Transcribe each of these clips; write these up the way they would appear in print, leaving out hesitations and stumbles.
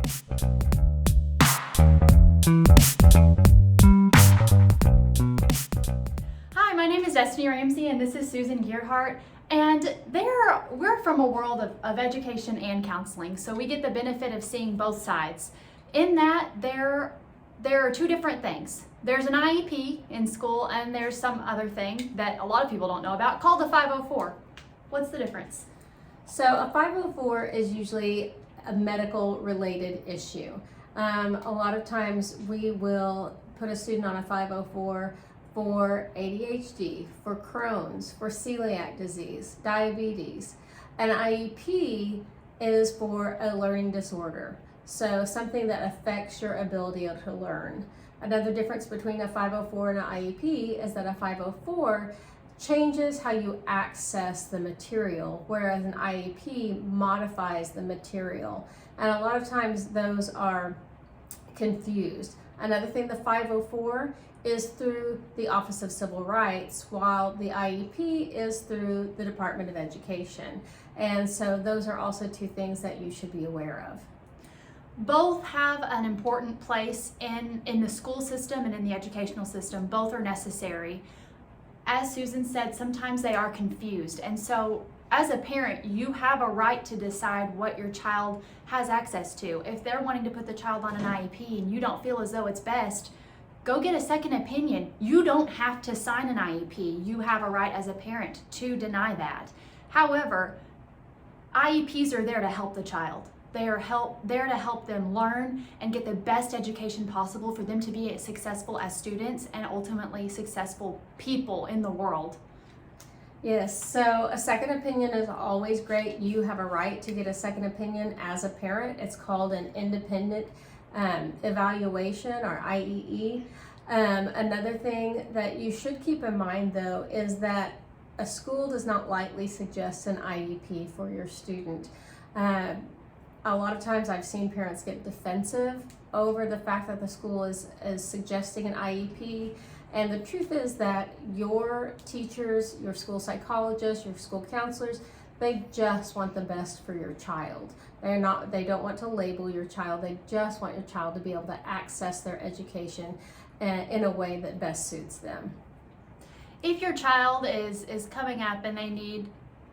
Hi, my name is Destini Ramsey and this is Susan Gearhart, and we're from a world of education and counseling, so we get the benefit of seeing both sides. In that there are two different things. There's an IEP in school and there's some other thing that a lot of people don't know about called a 504. What's the difference? So a 504 is usually a medical related issue. A lot of times we will put a student on a 504 for ADHD, for Crohn's, for celiac disease, diabetes. An IEP is for a learning disorder, so something that affects your ability to learn. Another difference between a 504 and an IEP is that a 504 changes how you access the material, whereas an IEP modifies the material. And a lot of times those are confused. Another thing, the 504 is through the Office of Civil Rights, while the IEP is through the Department of Education. And so those are also two things that you should be aware of. Both have an important place in the school system and in the educational system. Both are necessary. As Susan said, sometimes they are confused. And so as a parent, you have a right to decide what your child has access to. If they're wanting to put the child on an IEP and you don't feel as though it's best, go get a second opinion. You don't have to sign an IEP. You have a right as a parent to deny that. However, IEPs are there to help the child. They are there to help them learn and get the best education possible for them to be as successful as students and ultimately successful people in the world. Yes, so a second opinion is always great. You have a right to get a second opinion as a parent. It's called an independent evaluation, or IEE. Another thing that you should keep in mind though is that a school does not lightly suggest an IEP for your student. A lot of times I've seen parents get defensive over the fact that the school is suggesting an IEP, and the truth is that your teachers, your school psychologists, your school counselors, they just want the best for your child. They don't want to label your child, they just want your child to be able to access their education in a way that best suits them. If your child is coming up and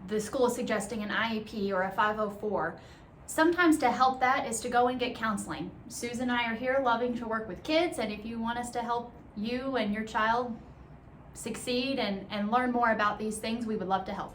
the school is suggesting an IEP or a 504, sometimes to help that is to go and get counseling. Susan and I are here loving to work with kids, and if you want us to help you and your child succeed and learn more about these things, we would love to help.